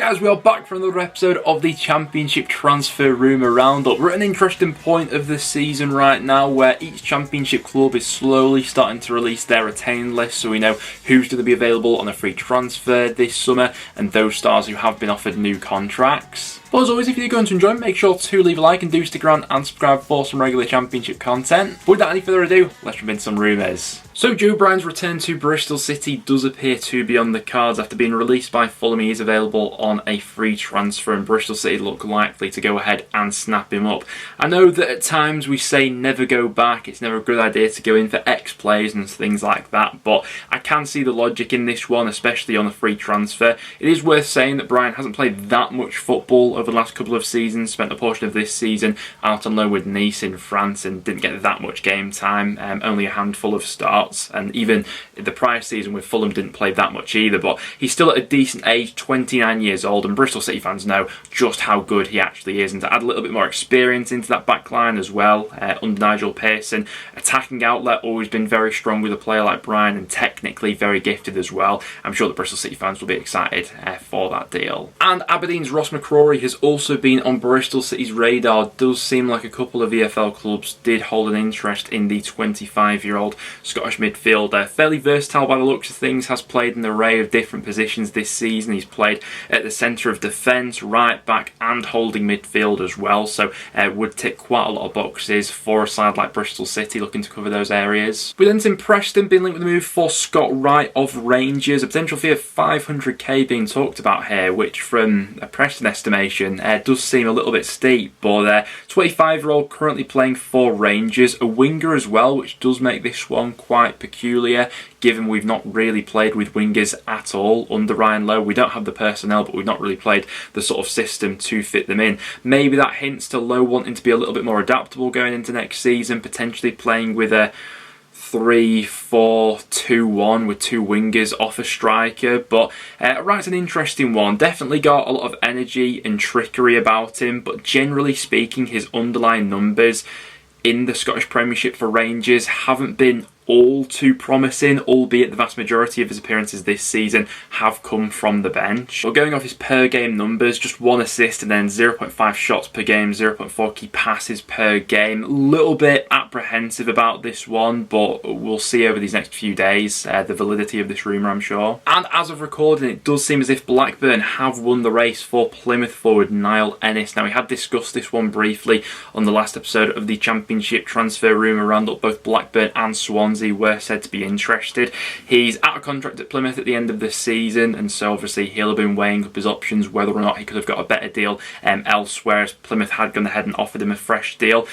Guys, we are back for another episode of the Championship Transfer Rumour Roundup. We're at an interesting point of the season right now where each Championship club is slowly starting to release their retained list, so we know who's going to be available on a free transfer this summer and those stars who have been offered new contracts. But as always, if you're going to enjoy, make sure to leave a like and do stick around and subscribe for some regular Championship content. But without any further ado, let's jump into some rumours. So Joe Bryan's return to Bristol City does appear to be on the cards after being released by Fulham. He is available on a free transfer and Bristol City look likely to go ahead and snap him up. I know that at times we say never go back, it's never a good idea to go in for ex-players and things like that, but I can see the logic in this one, especially on a free transfer. It is worth saying that Bryan hasn't played that much football over the last couple of seasons, spent a portion of this season out on loan with Nice in France and didn't get that much game time, only a handful of starts. And even the prior season with Fulham didn't play that much either, but he's still at a decent age, 29 years old, and Bristol City fans know just how good he actually is. And to add a little bit more experience into that back line as well, under Nigel Pearson, attacking outlet, always been very strong with a player like Bryan and technically very gifted as well. I'm sure the Bristol City fans will be excited for that deal. And Aberdeen's Ross McCrory has also been on Bristol City's radar. It does seem like a couple of EFL clubs did hold an interest in the 25-year-old Scottish midfielder. Fairly versatile by the looks of things, has played an array of different positions this season. He's played at the centre of defence, right back and holding midfield as well, so would tick quite a lot of boxes for a side like Bristol City looking to cover those areas. We then seen Preston being linked with a move for Scott Wright of Rangers, a potential fee of 500k being talked about here, which from a Preston estimation does seem a little bit steep, but 25-year-old currently playing for Rangers, a winger as well, which does make this one quite peculiar given we've not really played with wingers at all under Ryan Lowe. We don't have the personnel, but we've not really played the sort of system to fit them in. Maybe that hints to Lowe wanting to be a little bit more adaptable going into next season, potentially playing with a 3-4-2-1 with two wingers off a striker. But Wright's an interesting one. Definitely got a lot of energy and trickery about him, but generally speaking his underlying numbers in the Scottish Premiership for Rangers haven't been all too promising, albeit the vast majority of his appearances this season have come from the bench. But going off his per game numbers, just 1 assist and then 0.5 shots per game, 0.4 key passes per game. A little bit apprehensive about this one, but we'll see over these next few days the validity of this rumour, I'm sure. And as of recording, it does seem as if Blackburn have won the race for Plymouth forward Niall Ennis. Now, we had discussed this one briefly on the last episode of the Championship Transfer Rumour Roundup. Both Blackburn and Swansea were said to be interested. He's out of contract at Plymouth at the end of this season, and so obviously he'll have been weighing up his options whether or not he could have got a better deal elsewhere, as Plymouth had gone ahead and offered him a fresh deal.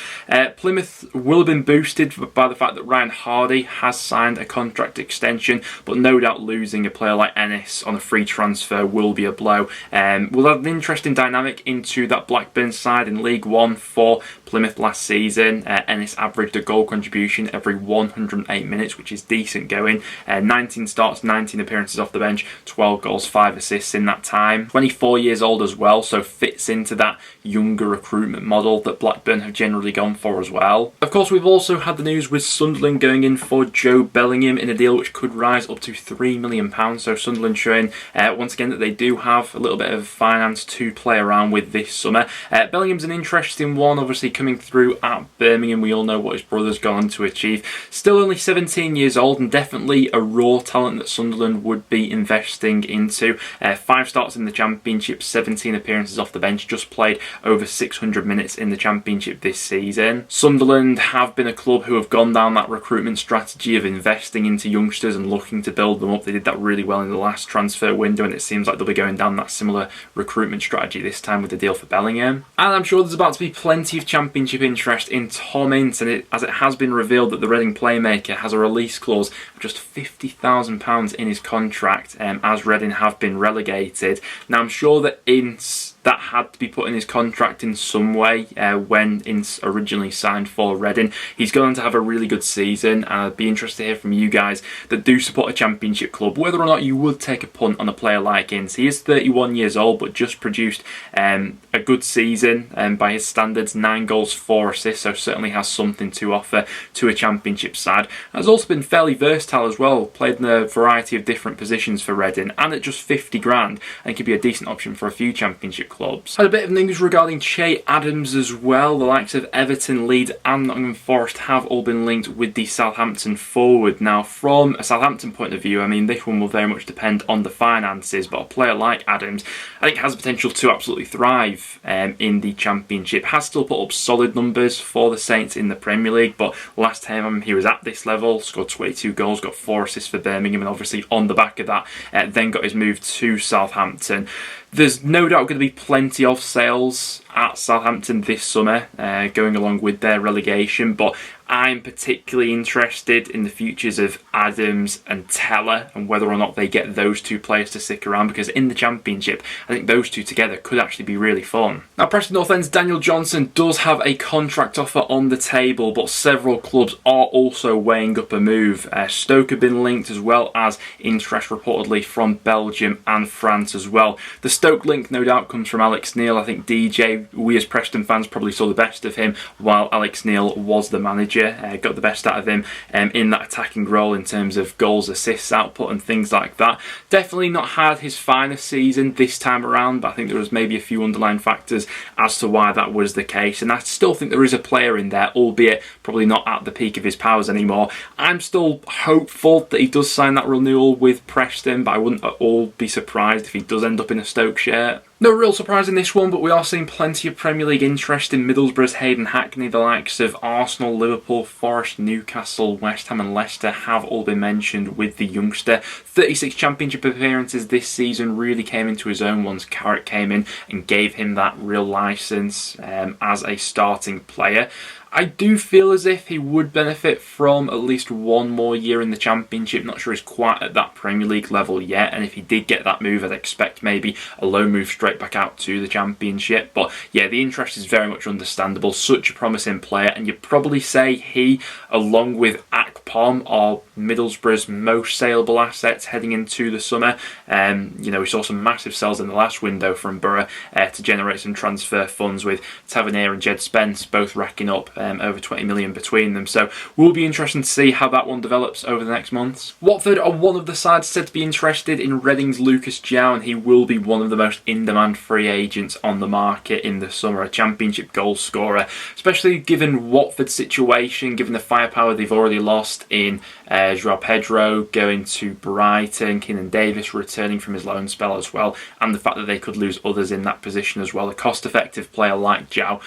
Plymouth will have been boosted by the fact that Ryan Hardy has signed a contract extension, but no doubt losing a player like Ennis on a free transfer will be a blow. We'll have an interesting dynamic into that Blackburn side in League One for Plymouth last season. Ennis averaged a goal contribution every 108 minutes, which is decent going. 19 starts, 19 appearances off the bench, 12 goals, 5 assists in that time. 24 years old as well, so fits into that younger recruitment model that Blackburn have generally gone for as well. Of course, we've also had the news with Sunderland going in for Jobe Bellingham in a deal which could rise up to £3 million. So Sunderland showing once again that they do have a little bit of finance to play around with this summer. Bellingham's an interesting one, obviously coming through at Birmingham. We all know what his brother's gone on to achieve. Still only 17 years old and definitely a raw talent that Sunderland would be investing into. 5 starts in the Championship, 17 appearances off the bench, just played over 600 minutes in the Championship this season. Sunderland have been a club who have gone down that recruitment strategy of investing into youngsters and looking to build them up. They did that really well in the last transfer window, and it seems like they'll be going down that similar recruitment strategy this time with the deal for Bellingham. And I'm sure there's about to be plenty of Championship interest in Tom Ince, and as it has been revealed that the Reading playmaker has a release clause of just £50,000 in his contract as Reading have been relegated. Now, I'm sure that Ince that had to be put in his contract in some way when originally signed for Reading. He's going to have a really good season, and I'd be interested to hear from you guys that do support a Championship club whether or not you would take a punt on a player like Ince. He is 31 years old but just produced a good season by his standards, 9 goals, 4 assists, so certainly has something to offer to a Championship side. Has also been fairly versatile as well, played in a variety of different positions for Reading, and at just 50 grand, and could be a decent option for a few Championship clubs. Had a bit of news regarding Che Adams as well. The likes of Everton, Leeds and Nottingham Forest have all been linked with the Southampton forward. Now, from a Southampton point of view, I mean, this one will very much depend on the finances, but a player like Adams, I think, has the potential to absolutely thrive in the Championship. Has still put up solid numbers for the Saints in the Premier League, but last time he was at this level, scored 22 goals, got 4 assists for Birmingham, and obviously on the back of that, then got his move to Southampton. There's no doubt going to be plenty of sales at Southampton this summer, going along with their relegation, but I'm particularly interested in the futures of Adams and Teller and whether or not they get those two players to stick around, because in the Championship I think those two together could actually be really fun. Now, Preston North End's Daniel Johnson does have a contract offer on the table, but several clubs are also weighing up a move. Stoke have been linked, as well as interest reportedly from Belgium and France as well. The Stoke link no doubt comes from Alex Neil. I think DJ, we as Preston fans probably saw the best of him while Alex Neil was the manager. Got the best out of him in that attacking role in terms of goals, assists, output and things like that. Definitely not had his finest season this time around, but I think there was maybe a few underlying factors as to why that was the case, and I still think there is a player in there, albeit probably not at the peak of his powers anymore. I'm still hopeful that he does sign that renewal with Preston, but I wouldn't at all be surprised if he does end up in a Stoke shirt. No real surprise in this one, but we are seeing plenty of Premier League interest in Middlesbrough's Hayden Hackney. The likes of Arsenal, Liverpool, Forest, Newcastle, West Ham and Leicester have all been mentioned with the youngster. 36 Championship appearances this season, really came into his own once Carrick came in and gave him that real licence as a starting player. I do feel as if he would benefit from at least one more year in the Championship. Not sure he's quite at that Premier League level yet, and if he did get that move, I'd expect maybe a low move straight back out to the Championship. But yeah, the interest is very much understandable. Such a promising player, and you'd probably say he, along with Akpom, are Middlesbrough's most saleable assets heading into the summer. You know, we saw some massive sales in the last window from Borough to generate some transfer funds, with Tavernier and Jed Spence both racking up over 20 million between them. So will be interesting to see how that one develops over the next months. Watford are one of the sides said to be interested in Reading's Lucas Joao, and he will be one of the most in-demand free agents on the market in the summer. A Championship goal scorer, especially given Watford's situation, given the firepower they've already lost in Joao Pedro going to Brighton, Keenan Davis returning from his loan spell as well, and the fact that they could lose others in that position as well. A cost-effective player like Joao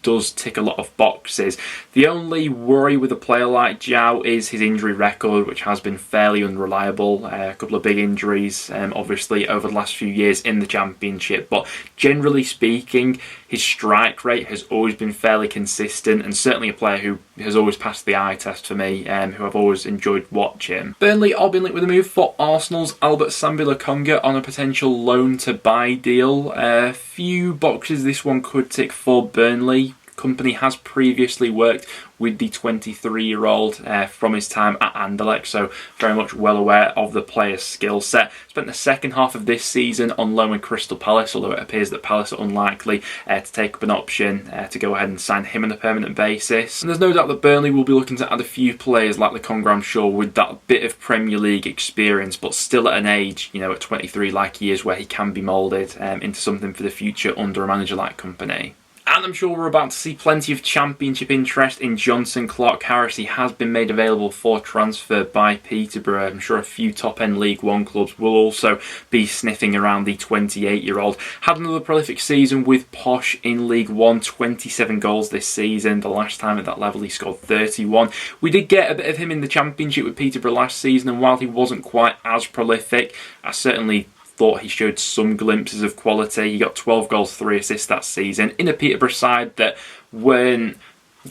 does tick a lot of boxes. The only worry with a player like Joao is his injury record, which has been fairly unreliable. A couple of big injuries, obviously, over the last few years in the Championship, but generally speaking, his strike rate has always been fairly consistent, and certainly a player who has always passed the eye test for me, who I've always enjoyed watching. Burnley are being linked with a move for Arsenal's Albert Sambi Lokonga on a potential loan to buy deal. A few boxes this one could tick for Burnley. Company has previously worked with the 23-year-old from his time at Anderlecht, so very much well aware of the player's skill set. Spent the second half of this season on loan with Crystal Palace, although it appears that Palace are unlikely to take up an option to go ahead and sign him on a permanent basis. And there's no doubt that Burnley will be looking to add a few players like Lokonga, I'm sure, with that bit of Premier League experience, but still at an age, you know, at 23 like he is, where he can be moulded into something for the future under a manager like Company. And I'm sure we're about to see plenty of Championship interest in Johnson Clarke-Harris. He has been made available for transfer by Peterborough. I'm sure a few top-end League One clubs will also be sniffing around the 28-year-old. Had another prolific season with Posh in League One, 27 goals this season. The last time at that level he scored 31. We did get a bit of him in the Championship with Peterborough last season, and while he wasn't quite as prolific, I certainly thought he showed some glimpses of quality. He got 12 goals, 3 assists that season in a Peterborough side that weren't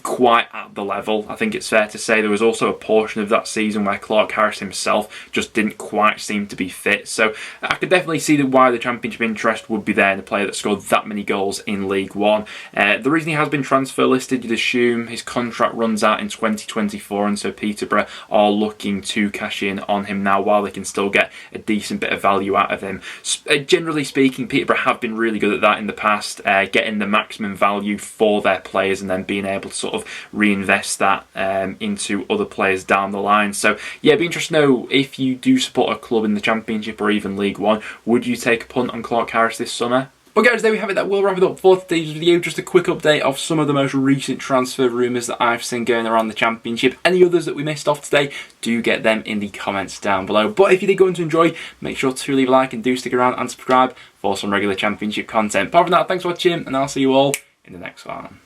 quite at the level. I think it's fair to say there was also a portion of that season where Clarke-Harris himself just didn't quite seem to be fit. So I could definitely see why the Championship interest would be there in a player that scored that many goals in League One. The reason he has been transfer listed, you'd assume his contract runs out in 2024, and so Peterborough are looking to cash in on him now while they can still get a decent bit of value out of him. Generally speaking, Peterborough have been really good at that in the past, getting the maximum value for their players and then being able to sort of reinvest that into other players down the line. So yeah, it'd be interesting to know if you do support a club in the Championship or even League One, would you take a punt on Clarke-Harris this summer? Well guys, there we have it. That will wrap it up for today's video. Just a quick update of some of the most recent transfer rumours that I've seen going around the Championship. Any others that we missed off today, do get them in the comments down below. But if you did go on to enjoy, make sure to leave a like and do stick around and subscribe for some regular Championship content. Apart from that, thanks for watching and I'll see you all in the next one.